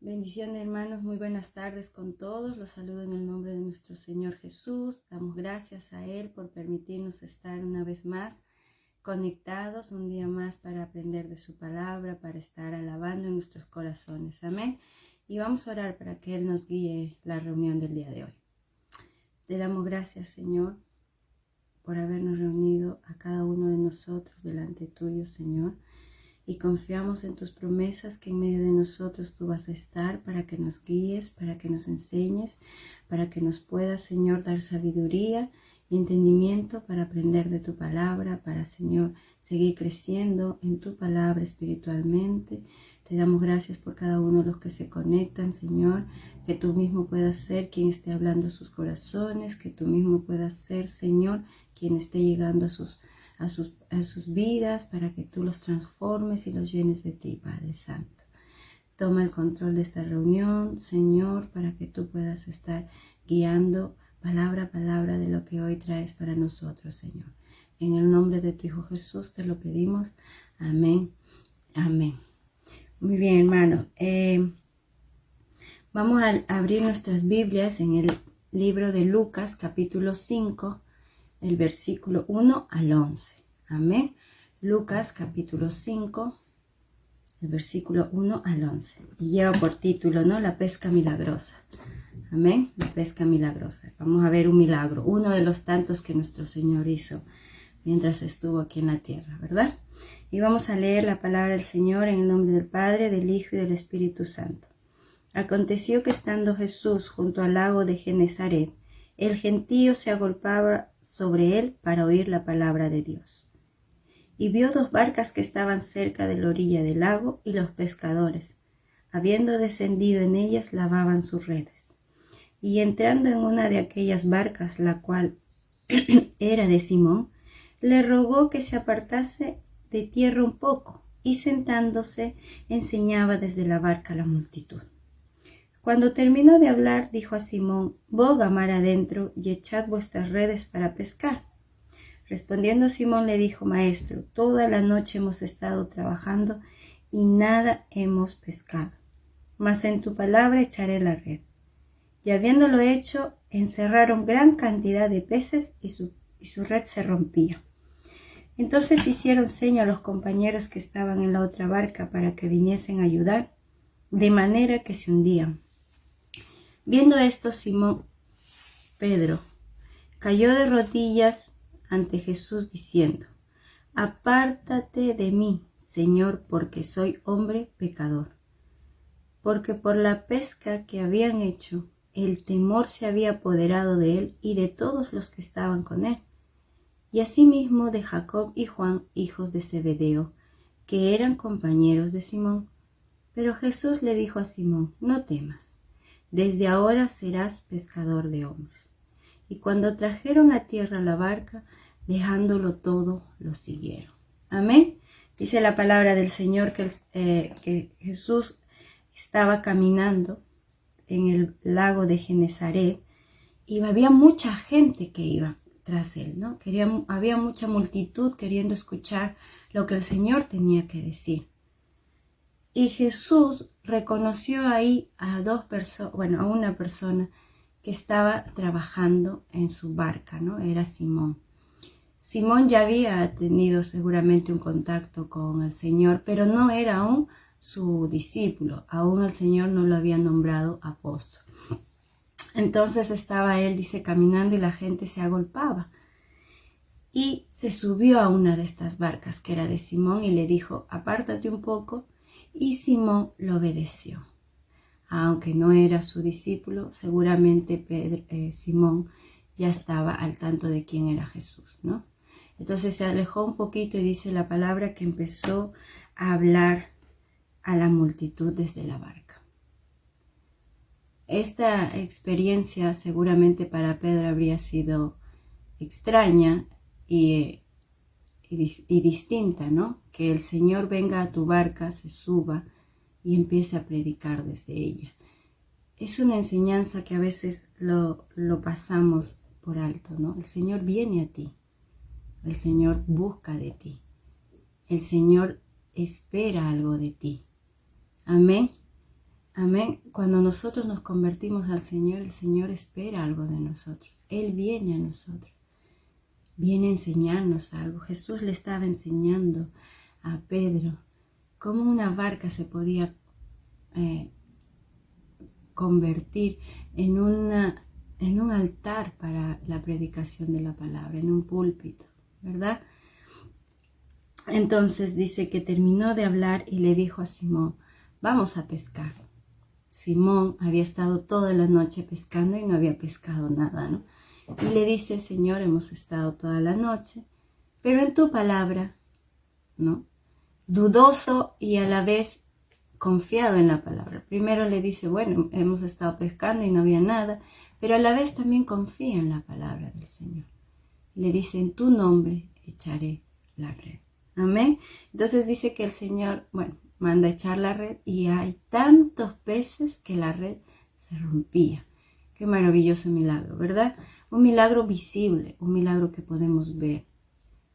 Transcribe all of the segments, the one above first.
Bendiciones, hermanos, muy buenas tardes con todos. Los saludo en el nombre de nuestro Señor Jesús. Damos gracias a Él por permitirnos estar una vez más conectados, un día más para aprender de su palabra, para estar alabando en nuestros corazones. Amén. Y vamos a orar para que Él nos guíe la reunión del día de hoy. Te damos gracias, Señor, por habernos reunido a cada uno de nosotros delante tuyo, Señor. Y confiamos en tus promesas que en medio de nosotros tú vas a estar para que nos guíes, para que nos enseñes, para que nos puedas, Señor, dar sabiduría y entendimiento para aprender de tu palabra, para, Señor, seguir creciendo en tu palabra espiritualmente. Te damos gracias por cada uno de los que se conectan, Señor, que tú mismo puedas ser quien esté hablando a sus corazones, que tú mismo puedas ser, Señor, quien esté llegando a sus vidas, para que tú los transformes y los llenes de ti, Padre Santo. Toma el control de esta reunión, Señor, para que tú puedas estar guiando palabra a palabra de lo que hoy traes para nosotros, Señor. En el nombre de tu Hijo Jesús te lo pedimos. Amén. Amén. Muy bien, hermano. Vamos a abrir nuestras Biblias en el libro de Lucas, capítulo 5, el versículo 1 al 11. Amén. Lucas capítulo 5, el versículo 1 al 11. Y lleva por título, ¿no? La pesca milagrosa. Amén. La pesca milagrosa. Vamos a ver un milagro, uno de los tantos que nuestro Señor hizo mientras estuvo aquí en la tierra, ¿verdad? Y vamos a leer la palabra del Señor en el nombre del Padre, del Hijo y del Espíritu Santo. Aconteció que estando Jesús junto al lago de Genezaret, el gentío se agolpaba sobre él para oír la palabra de Dios. Y vio dos barcas que estaban cerca de la orilla del lago, y los pescadores, habiendo descendido en ellas, lavaban sus redes. Y entrando en una de aquellas barcas, la cual era de Simón, le rogó que se apartase de tierra un poco, y sentándose enseñaba desde la barca a la multitud. Cuando terminó de hablar, dijo a Simón: boga mar adentro y echad vuestras redes para pescar. Respondiendo Simón le dijo: Maestro, toda la noche hemos estado trabajando y nada hemos pescado, mas en tu palabra echaré la red. Y habiéndolo hecho, encerraron gran cantidad de peces y su red se rompía. Entonces hicieron seña a los compañeros que estaban en la otra barca para que viniesen a ayudar, de manera que se hundían. Viendo esto, Simón Pedro cayó de rodillas ante Jesús diciendo: Apártate de mí, Señor, porque soy hombre pecador. Porque por la pesca que habían hecho, el temor se había apoderado de él y de todos los que estaban con él, y asimismo de Jacob y Juan, hijos de Zebedeo, que eran compañeros de Simón. Pero Jesús le dijo a Simón: No temas, desde ahora serás pescador de hombres. Y cuando trajeron a tierra la barca, dejándolo todo, lo siguieron. Amén. Dice la palabra del Señor que Jesús estaba caminando en el lago de Genezaret y había mucha gente que iba tras él, ¿no? Había mucha multitud queriendo escuchar lo que el Señor tenía que decir. Y Jesús reconoció ahí a a una persona que estaba trabajando en su barca, ¿no? Era Simón. Simón ya había tenido seguramente un contacto con el Señor, pero no era aún su discípulo. Aún el Señor no lo había nombrado apóstol. Entonces estaba él, dice, caminando y la gente se agolpaba. Y se subió a una de estas barcas que era de Simón y le dijo: apártate un poco. Y Simón lo obedeció. Aunque no era su discípulo, seguramente Simón ya estaba al tanto de quién era Jesús, ¿no? Entonces se alejó un poquito y dice la palabra que empezó a hablar a la multitud desde la barca. Esta experiencia seguramente para Pedro habría sido extraña y distinta, ¿no? Que el Señor venga a tu barca, se suba y empiece a predicar desde ella. Es una enseñanza que a veces lo pasamos por alto, ¿no? El Señor viene a ti, el Señor busca de ti, el Señor espera algo de ti. Amén. Amén. Cuando nosotros nos convertimos al Señor, el Señor espera algo de nosotros. Él viene a nosotros. Viene a enseñarnos algo. Jesús le estaba enseñando a Pedro cómo una barca se podía convertir en un altar para la predicación de la palabra, en un púlpito, ¿verdad? Entonces dice que terminó de hablar y le dijo a Simón, vamos a pescar. Simón había estado toda la noche pescando y no había pescado nada, ¿no? Y le dice, Señor, hemos estado toda la noche, pero en tu palabra, ¿no? Dudoso y a la vez confiado en la palabra. Primero le dice, bueno, hemos estado pescando y no había nada, pero a la vez también confía en la palabra del Señor. Le dice, en tu nombre echaré la red. Amén. Entonces dice que el Señor, bueno, manda a echar la red y hay tantos peces que la red se rompía. Qué maravilloso milagro, ¿verdad? Un milagro visible, un milagro que podemos ver.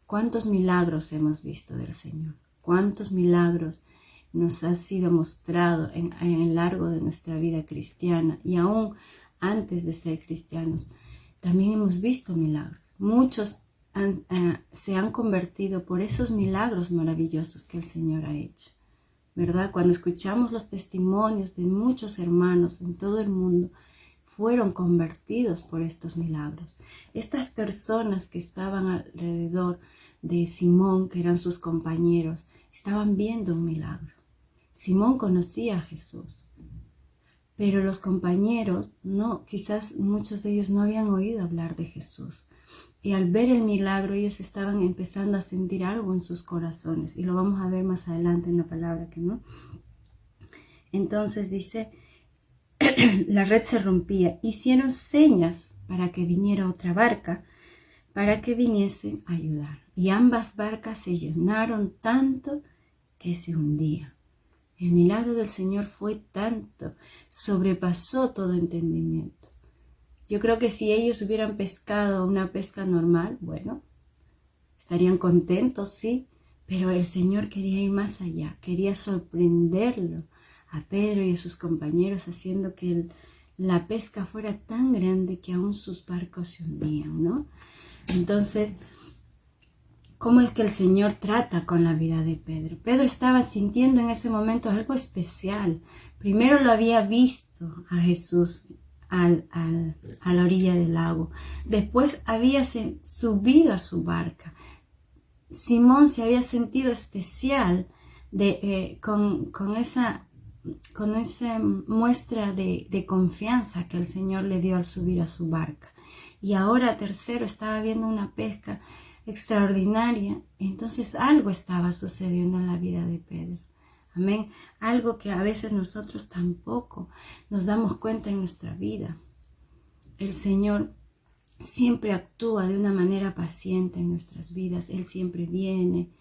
¿Cuántos milagros hemos visto del Señor? ¿Cuántos milagros nos ha sido mostrado en el largo de nuestra vida cristiana y aún antes de ser cristianos? También hemos visto milagros. Muchos se han convertido por esos milagros maravillosos que el Señor ha hecho, ¿verdad? Cuando escuchamos los testimonios de muchos hermanos en todo el mundo, fueron convertidos por estos milagros. Estas personas que estaban alrededor de Simón, que eran sus compañeros, estaban viendo un milagro. Simón conocía a Jesús, pero los compañeros no, quizás muchos de ellos no habían oído hablar de Jesús. Y al ver el milagro, ellos estaban empezando a sentir algo en sus corazones. Y lo vamos a ver más adelante en la palabra, que no. Entonces dice, la red se rompía. Hicieron señas para que viniera otra barca, para que viniesen a ayudar. Y ambas barcas se llenaron tanto que se hundían. El milagro del Señor fue tanto, sobrepasó todo entendimiento. Yo creo que si ellos hubieran pescado una pesca normal, bueno, estarían contentos, sí, pero el Señor quería ir más allá, quería sorprenderlo a Pedro y a sus compañeros, haciendo que la pesca fuera tan grande que aún sus barcos se hundían, ¿no? Entonces, ¿cómo es que el Señor trata con la vida de Pedro? Pedro estaba sintiendo en ese momento algo especial. Primero lo había visto a Jesús a la orilla del lago. Después había subido a su barca. Simón se había sentido especial con esa muestra de confianza que el Señor le dio al subir a su barca. Y ahora tercero estaba viendo una pesca extraordinaria. Entonces algo estaba sucediendo en la vida de Pedro. Amén. Algo que a veces nosotros tampoco nos damos cuenta en nuestra vida. El Señor siempre actúa de una manera paciente en nuestras vidas. Él siempre viene,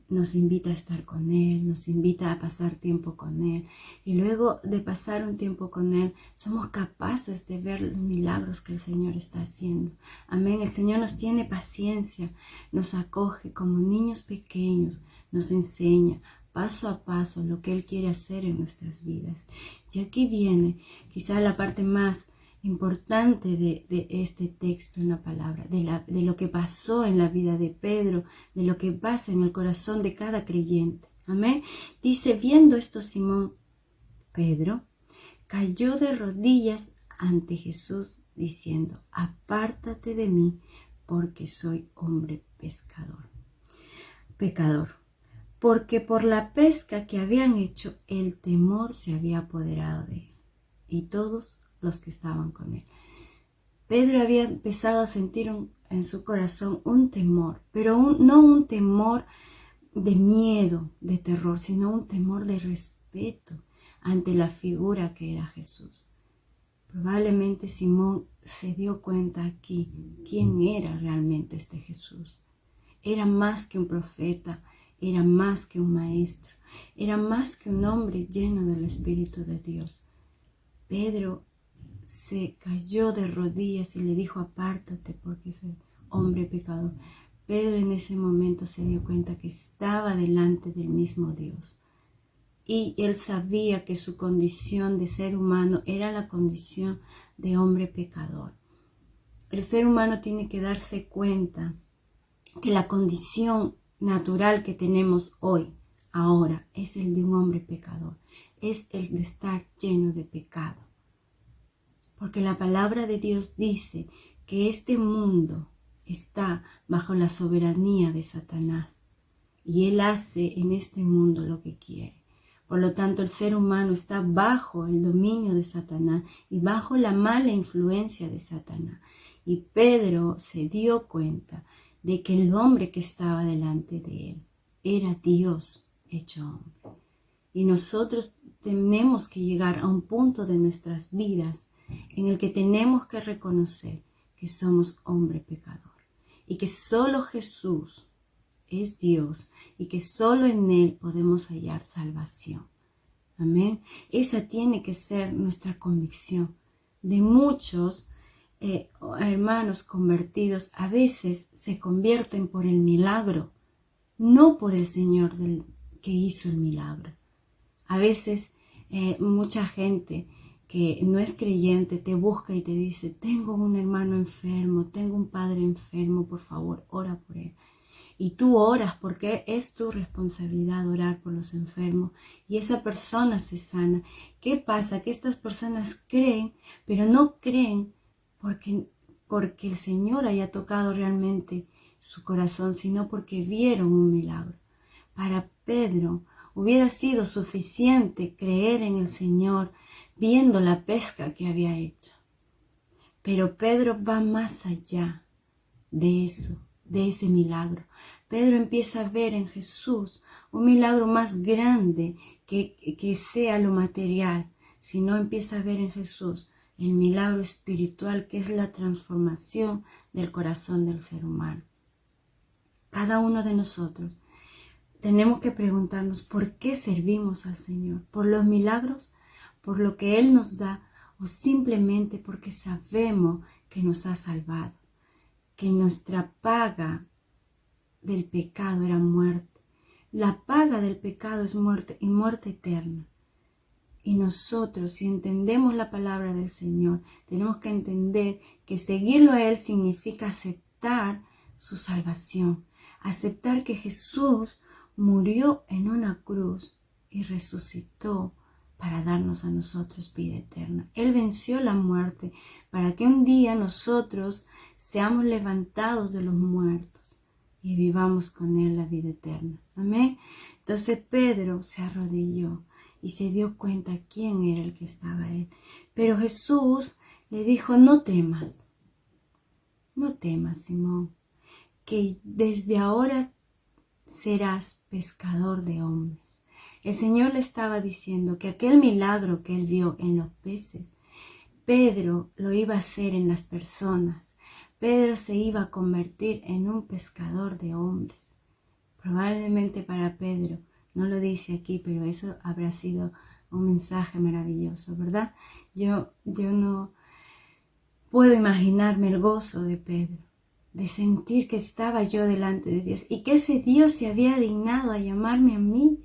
nos invita a estar con Él, nos invita a pasar tiempo con Él. Y luego de pasar un tiempo con Él, somos capaces de ver los milagros que el Señor está haciendo. Amén. El Señor nos tiene paciencia, nos acoge como niños pequeños, nos enseña paso a paso lo que Él quiere hacer en nuestras vidas. Y aquí viene quizá la parte más importante de este texto en la palabra, de lo que pasó en la vida de Pedro, de lo que pasa en el corazón de cada creyente. Amén. Dice, viendo esto Simón Pedro cayó de rodillas ante Jesús diciendo, apártate de mí porque soy hombre pecador. Porque por la pesca que habían hecho, el temor se había apoderado de él y todos los que estaban con él. Pedro había empezado a sentir en su corazón un temor, pero no un temor de miedo, de terror, sino un temor de respeto ante la figura que era Jesús. Probablemente Simón se dio cuenta aquí quién era realmente este Jesús. Era más que un profeta, era más que un maestro, era más que un hombre lleno del Espíritu de Dios. Pedro se cayó de rodillas y le dijo, apártate porque soy hombre pecador. Pedro en ese momento se dio cuenta que estaba delante del mismo Dios y él sabía que su condición de ser humano era la condición de hombre pecador. El ser humano tiene que darse cuenta que la condición natural que tenemos hoy, ahora, es el de un hombre pecador, es el de estar lleno de pecado. Porque la palabra de Dios dice que este mundo está bajo la soberanía de Satanás y él hace en este mundo lo que quiere. Por lo tanto, el ser humano está bajo el dominio de Satanás y bajo la mala influencia de Satanás. Y Pedro se dio cuenta de que el hombre que estaba delante de él era Dios hecho hombre. Y nosotros tenemos que llegar a un punto de nuestras vidas en el que tenemos que reconocer que somos hombre pecador y que solo Jesús es Dios y que solo en Él podemos hallar salvación. Amén. Esa tiene que ser nuestra convicción. De muchos hermanos convertidos a veces se convierten por el milagro, no por el Señor que hizo el milagro. A veces mucha gente que no es creyente te busca y te dice: tengo un hermano enfermo, tengo un padre enfermo, por favor, ora por él. Y tú oras porque es tu responsabilidad orar por los enfermos y esa persona se sana. ¿Qué pasa? Que estas personas creen, pero no creen porque el Señor haya tocado realmente su corazón, sino porque vieron un milagro. Para Pedro hubiera sido suficiente creer en el Señor viendo la pesca que había hecho. Pero Pedro va más allá de eso, de ese milagro. Pedro empieza a ver en Jesús un milagro más grande que sea lo material, sino empieza a ver en Jesús el milagro espiritual, que es la transformación del corazón del ser humano. Cada uno de nosotros tenemos que preguntarnos por qué servimos al Señor, por los milagros, por lo que Él nos da, o simplemente porque sabemos que nos ha salvado, que nuestra paga del pecado era muerte. La paga del pecado es muerte y muerte eterna. Y nosotros, si entendemos la palabra del Señor, tenemos que entender que seguirlo a Él significa aceptar su salvación, aceptar que Jesús murió en una cruz y resucitó para darnos a nosotros vida eterna. Él venció la muerte para que un día nosotros seamos levantados de los muertos y vivamos con Él la vida eterna. Amén. Entonces Pedro se arrodilló y se dio cuenta quién era el que estaba Él. Pero Jesús le dijo: no temas, Simón, que desde ahora serás pescador de hombres. El Señor le estaba diciendo que aquel milagro que él vio en los peces, Pedro lo iba a hacer en las personas. Pedro se iba a convertir en un pescador de hombres. Probablemente para Pedro, no lo dice aquí, pero eso habrá sido un mensaje maravilloso, ¿verdad? Yo no puedo imaginarme el gozo de Pedro, de sentir que estaba yo delante de Dios y que ese Dios se había dignado a llamarme a mí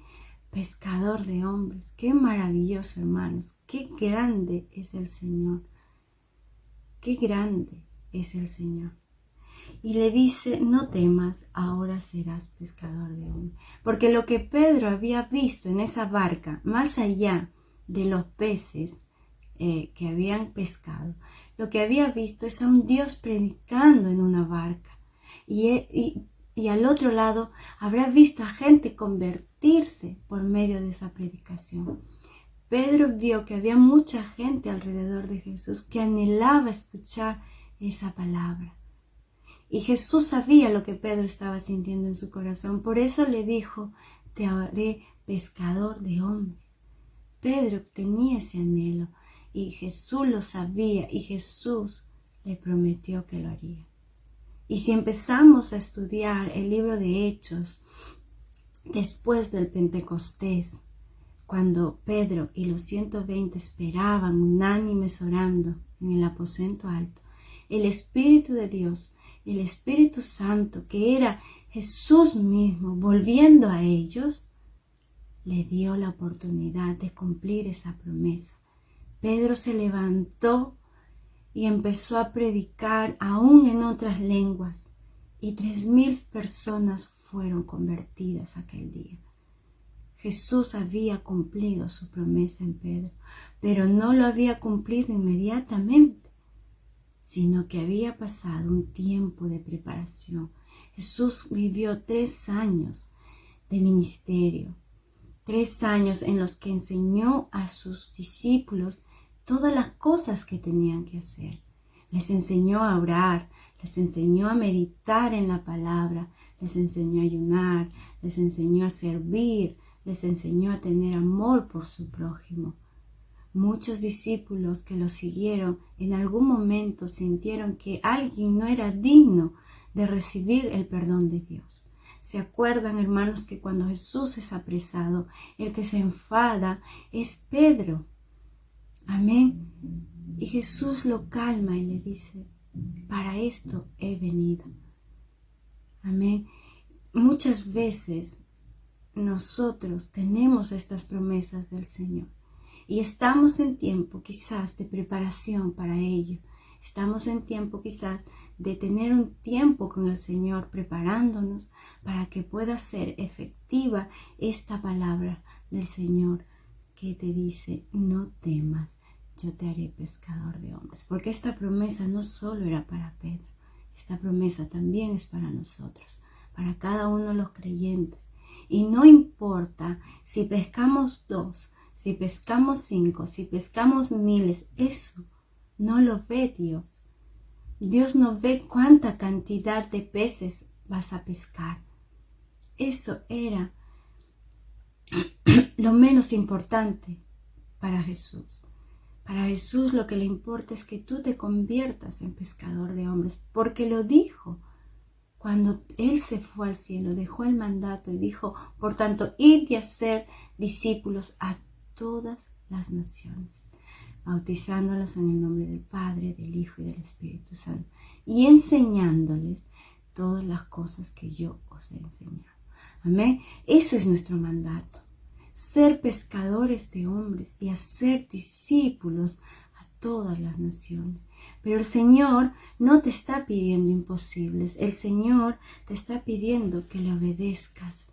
pescador de hombres. Qué maravilloso, hermanos, qué grande es el Señor, qué grande es el Señor. Y le dice: no temas, ahora serás pescador de hombres. Porque lo que Pedro había visto en esa barca, más allá de los peces que habían pescado, lo que había visto es a un Dios predicando en una barca. Y al otro lado habrá visto a gente convertirse por medio de esa predicación. Pedro vio que había mucha gente alrededor de Jesús que anhelaba escuchar esa palabra. Y Jesús sabía lo que Pedro estaba sintiendo en su corazón. Por eso le dijo: te haré pescador de hombres. Pedro tenía ese anhelo y Jesús lo sabía y Jesús le prometió que lo haría. Y si empezamos a estudiar el libro de Hechos, después del Pentecostés, cuando Pedro y los 120 esperaban unánimes orando en el aposento alto, el Espíritu de Dios, el Espíritu Santo, que era Jesús mismo, volviendo a ellos, le dio la oportunidad de cumplir esa promesa. Pedro se levantó y empezó a predicar aún en otras lenguas, y 3,000 personas fueron convertidas aquel día. Jesús había cumplido su promesa en Pedro, pero no lo había cumplido inmediatamente, sino que había pasado un tiempo de preparación. Jesús vivió 3 años de ministerio, 3 años en los que enseñó a sus discípulos todas las cosas que tenían que hacer. Les enseñó a orar, les enseñó a meditar en la palabra, les enseñó a ayunar, les enseñó a servir, les enseñó a tener amor por su prójimo. Muchos discípulos que lo siguieron en algún momento sintieron que alguien no era digno de recibir el perdón de Dios. ¿Se acuerdan, hermanos, que cuando Jesús es apresado, el que se enfada es Pedro? Amén. Y Jesús lo calma y le dice, para esto he venido. Amén. Muchas veces nosotros tenemos estas promesas del Señor y estamos en tiempo quizás de preparación para ello. Estamos en tiempo quizás de tener un tiempo con el Señor preparándonos para que pueda ser efectiva esta palabra del Señor que te dice, no temas, yo te haré pescador de hombres. Porque esta promesa no solo era para Pedro, esta promesa también es para nosotros, para cada uno de los creyentes. Y no importa si pescamos 2, si pescamos 5, si pescamos miles, eso no lo ve Dios. Dios no ve cuánta cantidad de peces vas a pescar. Eso era lo menos importante para Jesús. Para Jesús lo que le importa es que tú te conviertas en pescador de hombres, porque lo dijo. Cuando Él se fue al cielo, dejó el mandato y dijo, por tanto, id y hacer discípulos a todas las naciones, bautizándolas en el nombre del Padre, del Hijo y del Espíritu Santo, y enseñándoles todas las cosas que yo os he enseñado. Amén. Ese es nuestro mandato, ser pescadores de hombres y hacer discípulos a todas las naciones. Pero el Señor no te está pidiendo imposibles, el Señor te está pidiendo que le obedezcas.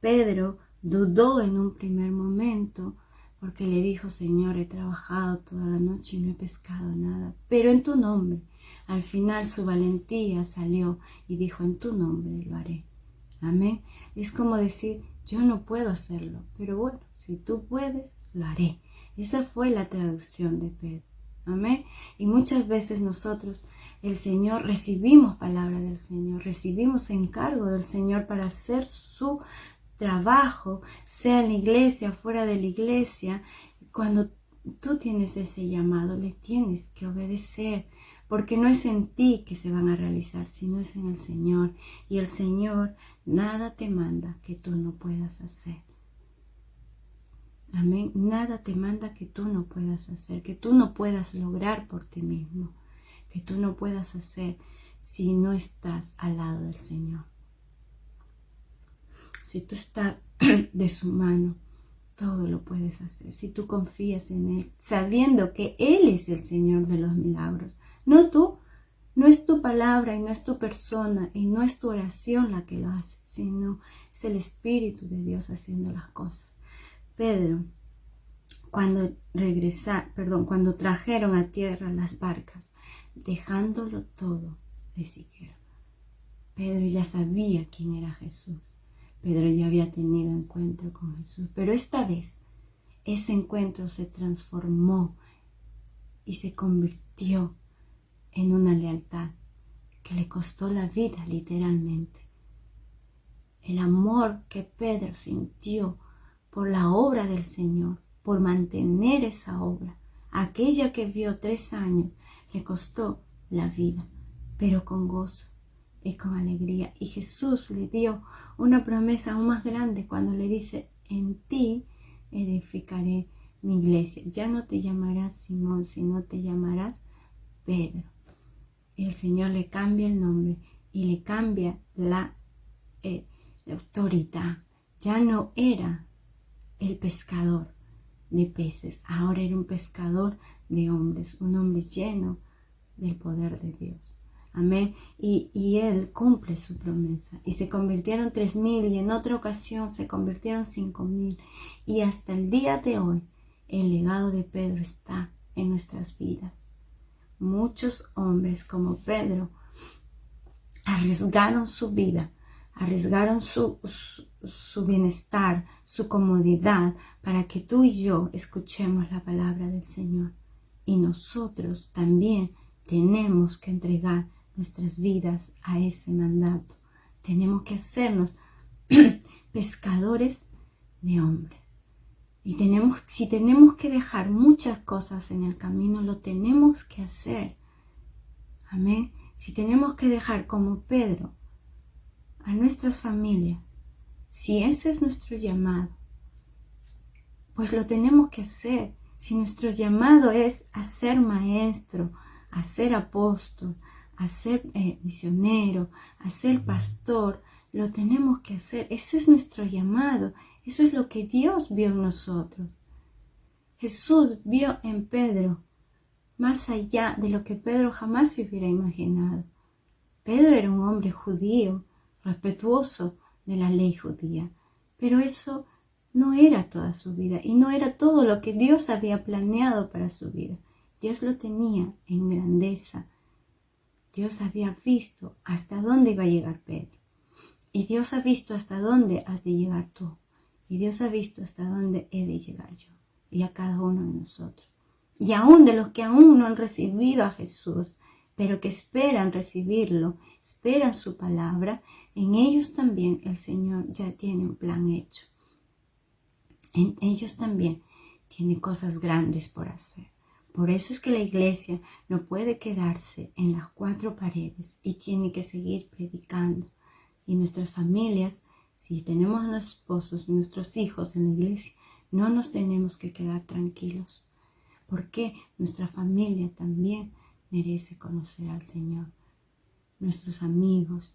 Pedro dudó en un primer momento porque le dijo, Señor, he trabajado toda la noche y no he pescado nada, pero en tu nombre. Al final su valentía salió y dijo, en tu nombre lo haré. Amén. Es como decir, yo no puedo hacerlo, pero bueno, si tú puedes, lo haré. Esa fue la traducción de Pedro. Amén. Y muchas veces nosotros, el Señor, recibimos palabra del Señor, recibimos encargo del Señor para hacer su trabajo, sea en la iglesia, fuera de la iglesia. Cuando tú tienes ese llamado, le tienes que obedecer, porque no es en ti que se van a realizar, sino es en el Señor. Y el Señor nada te manda que tú no puedas hacer. Amén. Nada te manda que tú no puedas hacer, que tú no puedas lograr por ti mismo, que tú no puedas hacer si no estás al lado del Señor. Si tú estás de su mano, todo lo puedes hacer. Si tú confías en Él, sabiendo que Él es el Señor de los milagros, no tú, no es tu palabra y no es tu persona y no es tu oración la que lo hace, sino es el Espíritu de Dios haciendo las cosas. Pedro, cuando trajeron a tierra las barcas, dejándolo todo, le siguieron. Pedro ya sabía quién era Jesús. Pedro ya había tenido encuentro con Jesús, pero esta vez ese encuentro se transformó y se convirtió en una lealtad que le costó la vida literalmente. El amor que Pedro sintió por la obra del Señor, por mantener esa obra, aquella que vio 3 años, le costó la vida, pero con gozo y con alegría. Y Jesús le dio una promesa aún más grande cuando le dice, en ti edificaré mi iglesia. Ya no te llamarás Simón, sino te llamarás Pedro. El Señor le cambia el nombre y le cambia la autoridad. Ya no era el pescador de peces, ahora era un pescador de hombres, un hombre lleno del poder de Dios. Amén. Y él cumple su promesa. Y se convirtieron 3,000 y en otra ocasión se convirtieron 5,000. Y hasta el día de hoy el legado de Pedro está en nuestras vidas. Muchos hombres como Pedro arriesgaron su vida, arriesgaron su bienestar, su comodidad, para que tú y yo escuchemos la palabra del Señor. Y nosotros también tenemos que entregar nuestras vidas a ese mandato. Tenemos que hacernos pescadores de hombres. Y si tenemos que dejar muchas cosas en el camino, lo tenemos que hacer. Amén. Si tenemos que dejar como Pedro a nuestras familias, si ese es nuestro llamado, pues lo tenemos que hacer. Si nuestro llamado es a ser maestro, a ser apóstol, a ser misionero, a ser pastor, lo tenemos que hacer. Ese es nuestro llamado. Eso es lo que Dios vio en nosotros. Jesús vio en Pedro más allá de lo que Pedro jamás se hubiera imaginado. Pedro era un hombre judío, respetuoso de la ley judía, pero eso no era toda su vida y no era todo lo que Dios había planeado para su vida. Dios lo tenía en grandeza. Dios había visto hasta dónde iba a llegar Pedro. Y Dios ha visto hasta dónde has de llegar tú. Y Dios ha visto hasta dónde he de llegar yo. Y a cada uno de nosotros. Y aún de los que aún no han recibido a Jesús, pero que esperan recibirlo, esperan su palabra, en ellos también el Señor ya tiene un plan hecho. En ellos también tiene cosas grandes por hacer. Por eso es que la iglesia no puede quedarse en las 4 paredes y tiene que seguir predicando. Y nuestras familias, si tenemos a nuestros esposos y nuestros hijos en la iglesia, no nos tenemos que quedar tranquilos. Porque nuestra familia también merece conocer al Señor. Nuestros amigos,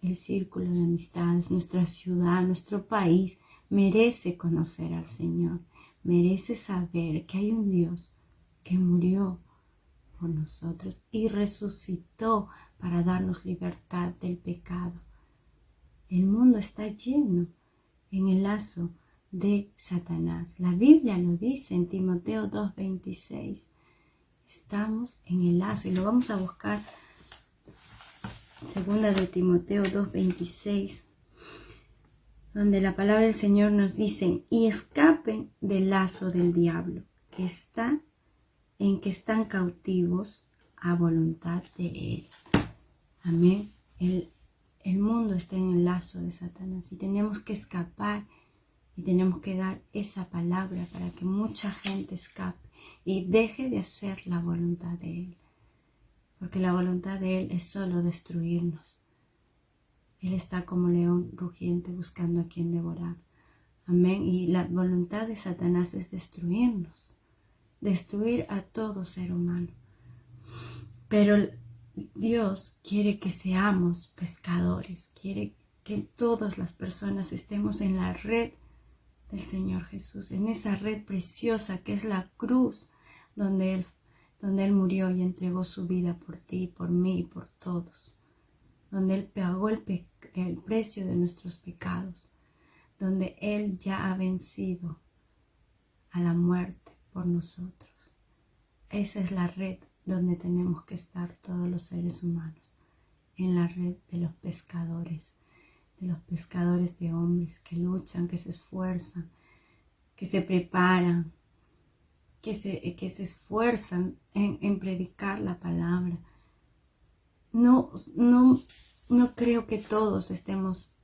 el círculo de amistades, nuestra ciudad, nuestro país merece conocer al Señor. Merece saber que hay un Dios que murió por nosotros y resucitó para darnos libertad del pecado. El mundo está lleno en el lazo de Satanás. La Biblia lo dice en Timoteo 2:26. Estamos en el lazo y lo vamos a buscar. Segunda de Timoteo 2:26, donde la palabra del Señor nos dice: y escapen del lazo del diablo, que están cautivos a voluntad de él. Amén. El mundo está en el lazo de Satanás y tenemos que escapar y tenemos que dar esa palabra para que mucha gente escape y deje de hacer la voluntad de él. Porque la voluntad de él es solo destruirnos. Él está como león rugiente buscando a quien devorar. Amén. Y la voluntad de Satanás es destruirnos. Destruir a todo ser humano. Pero Dios quiere que seamos pescadores. Quiere que todas las personas estemos en la red del Señor Jesús. En esa red preciosa que es la cruz donde Él murió y entregó su vida por ti, por mí y por todos. Donde Él pagó el precio de nuestros pecados. Donde Él ya ha vencido a la muerte por nosotros. Esa es la red donde tenemos que estar todos los seres humanos. En la red de los pescadores de hombres que luchan, que se esfuerzan, que se preparan, que se esfuerzan en predicar la palabra. No creo que todos estemos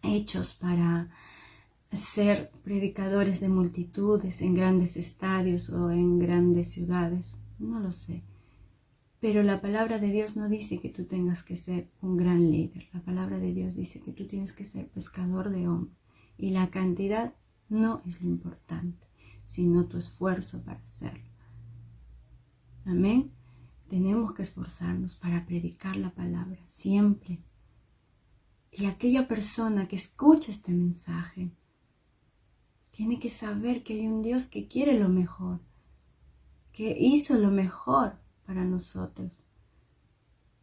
hechos para ser predicadores de multitudes en grandes estadios o en grandes ciudades. No lo sé. Pero la palabra de Dios no dice que tú tengas que ser un gran líder. La palabra de Dios dice que tú tienes que ser pescador de hombres. Y la cantidad no es lo importante, sino tu esfuerzo para hacerlo. Amén. Tenemos que esforzarnos para predicar la palabra siempre. Y aquella persona que escucha este mensaje Tiene que saber que hay un Dios que quiere lo mejor, que hizo lo mejor para nosotros,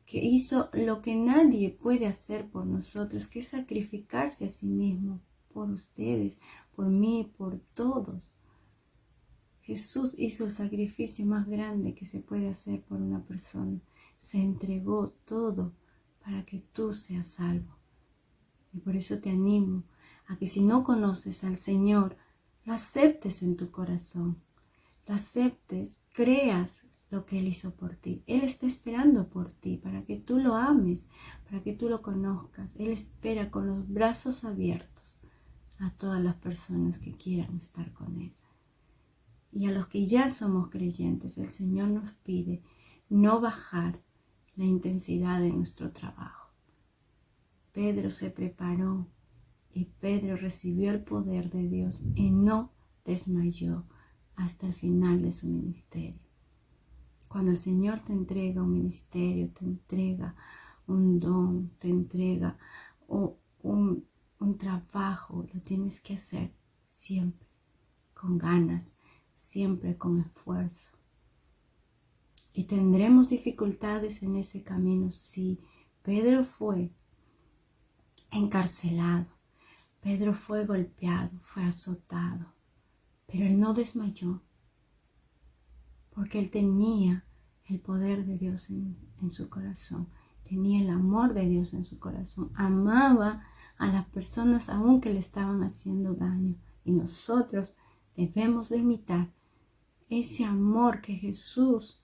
que hizo lo que nadie puede hacer por nosotros, que es sacrificarse a sí mismo, por ustedes, por mí, por todos. Jesús hizo el sacrificio más grande que se puede hacer por una persona. Se entregó todo para que tú seas salvo. Y por eso te animo a que si no conoces al Señor, lo aceptes en tu corazón. Lo aceptes, creas lo que Él hizo por ti. Él está esperando por ti para que tú lo ames, para que tú lo conozcas. Él espera con los brazos abiertos a todas las personas que quieran estar con Él. Y a los que ya somos creyentes, el Señor nos pide no bajar la intensidad de nuestro trabajo. Pedro se preparó y Pedro recibió el poder de Dios y no desmayó hasta el final de su ministerio. Cuando el Señor te entrega un ministerio, te entrega un don, te entrega un trabajo, lo tienes que hacer siempre con ganas, siempre con esfuerzo. Y tendremos dificultades en ese camino, sí. Pedro fue encarcelado, Pedro fue golpeado, fue azotado, pero él no desmayó, porque él tenía el poder de Dios en su corazón, tenía el amor de Dios en su corazón, amaba a las personas aun que le estaban haciendo daño. Y nosotros debemos de imitar ese amor que Jesús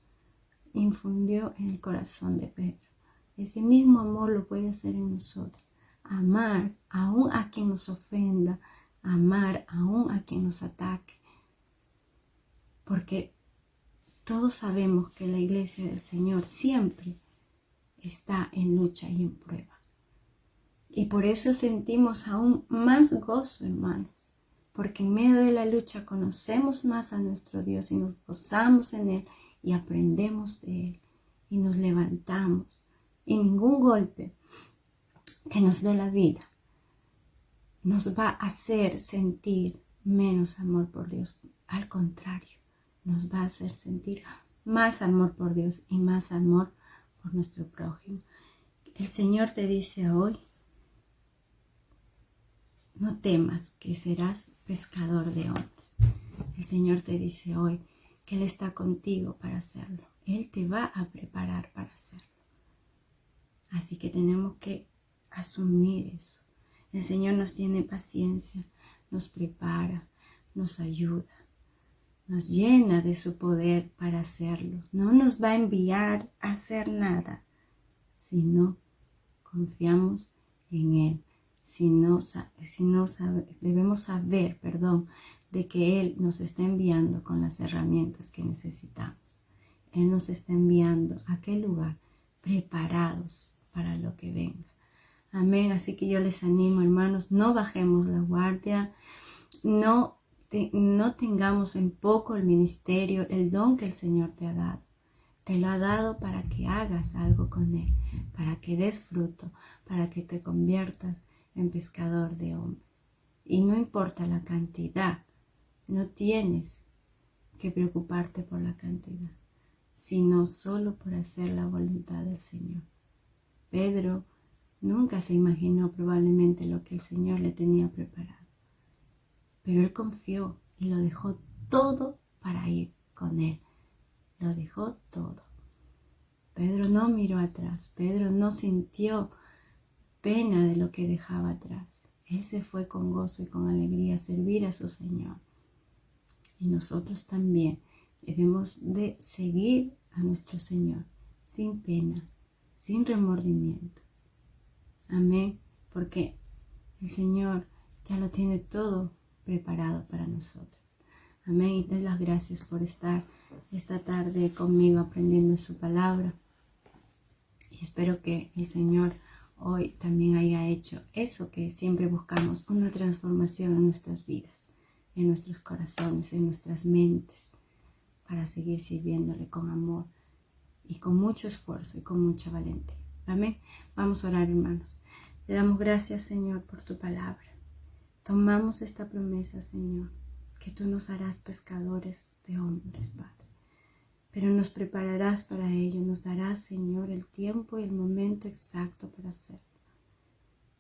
infundió en el corazón de Pedro. Ese mismo amor lo puede hacer en nosotros. Amar aún a quien nos ofenda, amar aún a quien nos ataque. Porque todos sabemos que la iglesia del Señor siempre está en lucha y en prueba. Y por eso sentimos aún más gozo, hermanos. Porque en medio de la lucha conocemos más a nuestro Dios y nos gozamos en Él y aprendemos de Él y nos levantamos. Y ningún golpe que nos dé la vida nos va a hacer sentir menos amor por Dios. Al contrario, nos va a hacer sentir más amor por Dios y más amor por nuestro prójimo. El Señor te dice hoy, no temas que serás pescador de hombres. El Señor te dice hoy que Él está contigo para hacerlo. Él te va a preparar para hacerlo. Así que tenemos que asumir eso. El Señor nos tiene paciencia, nos prepara, nos ayuda, nos llena de su poder para hacerlo. No nos va a enviar a hacer nada, sino confiamos en Él. Debemos saber, de que Él nos está enviando con las herramientas que necesitamos. Él nos está enviando a aquel lugar preparados para lo que venga. Amén. Así que yo les animo, hermanos, no bajemos la guardia, no tengamos en poco el ministerio, el don que el Señor te ha dado. Te lo ha dado para que hagas algo con Él, para que des fruto, para que te conviertas en pescador de hombres. Y no importa la cantidad, no tienes que preocuparte por la cantidad, sino solo por hacer la voluntad del Señor. Pedro nunca se imaginó probablemente lo que el Señor le tenía preparado, pero él confió y lo dejó todo para ir con Él. Lo dejó todo. Pedro no miró atrás, Pedro no sintió pena de lo que dejaba atrás. Él se fue con gozo y con alegría a servir a su Señor. Y nosotros también debemos de seguir a nuestro Señor sin pena, sin remordimiento. Amén, porque el Señor ya lo tiene todo preparado para nosotros. Amén, y doy las gracias por estar esta tarde conmigo aprendiendo su palabra. Y espero que el Señor hoy también haya hecho eso que siempre buscamos, una transformación en nuestras vidas, en nuestros corazones, en nuestras mentes, para seguir sirviéndole con amor y con mucho esfuerzo y con mucha valentía. Amén. Vamos a orar, hermanos. Te damos gracias, Señor, por tu palabra. Tomamos esta promesa, Señor, que tú nos harás pescadores de hombres, Padre. Pero nos prepararás para ello, nos darás, Señor, el tiempo y el momento exacto para hacerlo.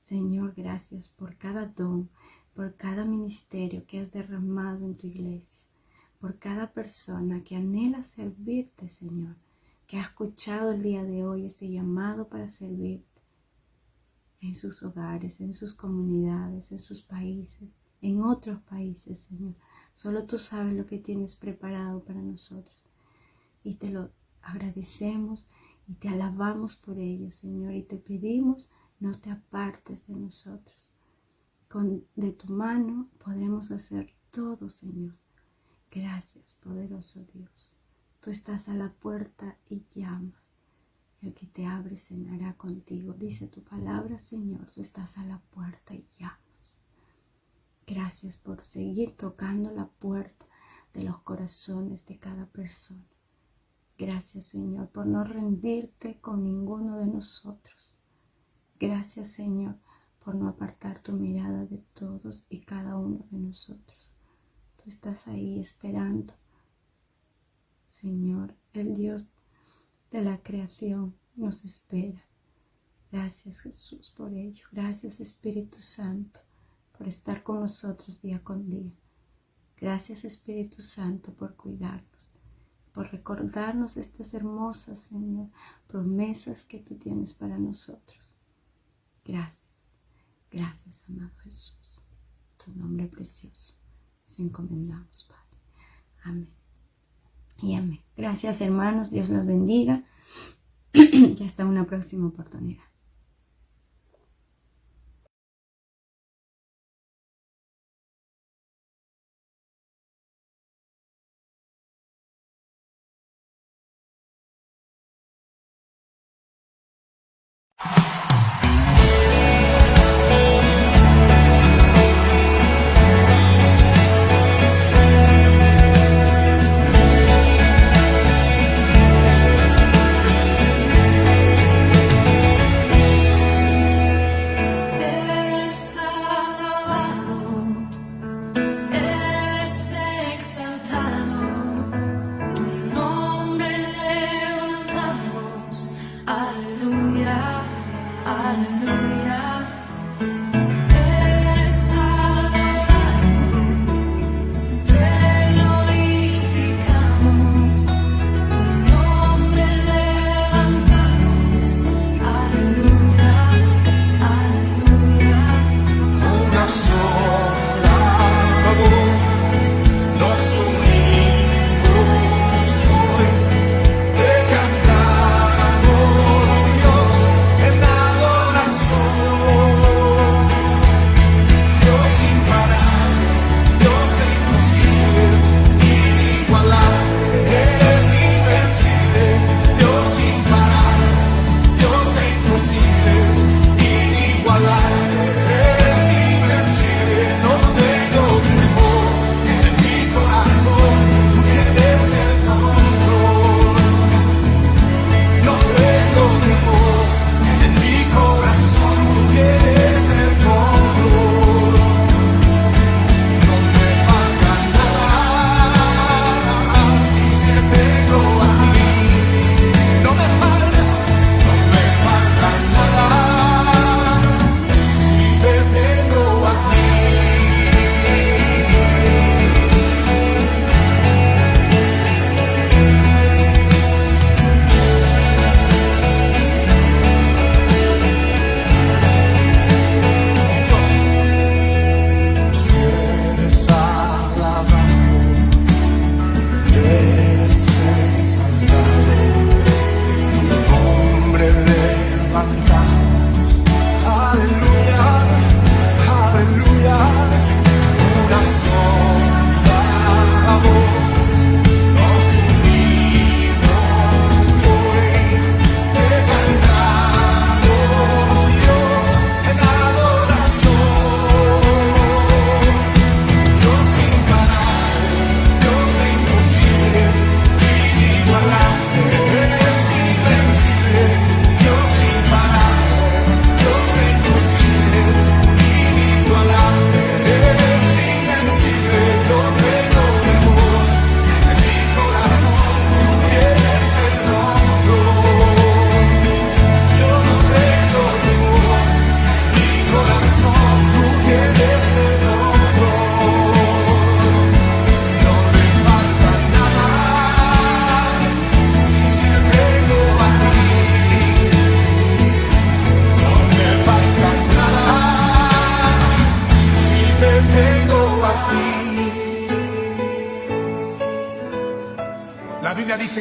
Señor, gracias por cada don, por cada ministerio que has derramado en tu iglesia, por cada persona que anhela servirte, Señor, que ha escuchado el día de hoy ese llamado para servirte en sus hogares, en sus comunidades, en sus países, en otros países, Señor. Solo tú sabes lo que tienes preparado para nosotros. Y te lo agradecemos y te alabamos por ello, Señor. Y te pedimos, no te apartes de nosotros. De tu mano podremos hacer todo, Señor. Gracias, poderoso Dios. Tú estás a la puerta y llamas. El que te abre cenará contigo. Dice tu palabra, Señor. Tú estás a la puerta y llamas. Gracias por seguir tocando la puerta de los corazones de cada persona. Gracias, Señor, por no rendirte con ninguno de nosotros. Gracias, Señor, por no apartar tu mirada de todos y cada uno de nosotros. Tú estás ahí esperando, Señor, el Dios de la creación nos espera. Gracias, Jesús, por ello. Gracias, Espíritu Santo, por estar con nosotros día con día. Gracias, Espíritu Santo, por cuidarnos, por recordarnos estas hermosas, Señor, promesas que tú tienes para nosotros. Gracias, gracias, amado Jesús. Tu nombre precioso nos encomendamos, Padre. Amén y amén. Gracias, hermanos. Dios los bendiga. Y hasta una próxima oportunidad.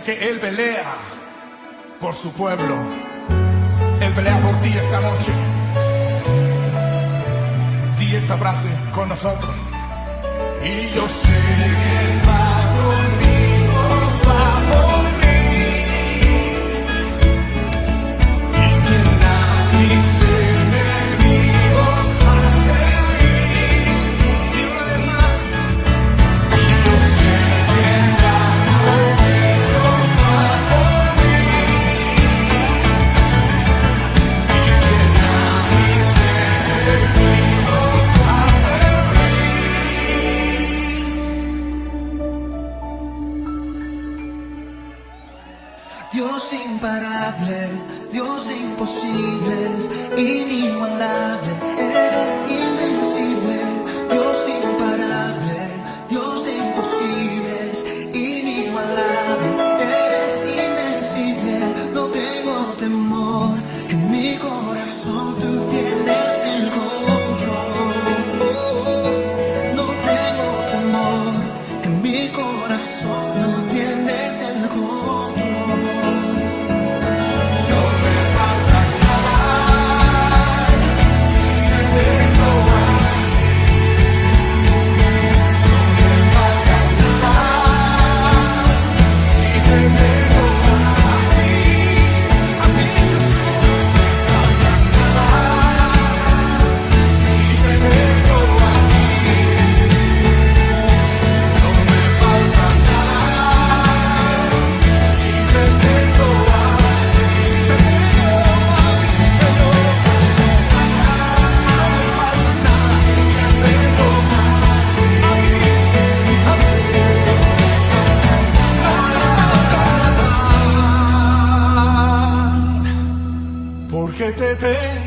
que Él pelea por su pueblo. Él pelea por ti esta noche. Di esta frase con nosotros. Y yo sé que Él va conmigo, va por mí. Y que mis enemigos hacen mí. Y una vez más. Y yo sé que Él va conmigo, va por mí. Y que mis enemigos hacen mí. Dios imparable, Dios de imposibles, inigualable, eres invencible. Dios imparable, Dios de imposibles, inigualable, eres invencible. No tengo temor, en mi corazón tú tienes el control. No tengo temor, en mi corazón tú tienes el control. Porque te tengo.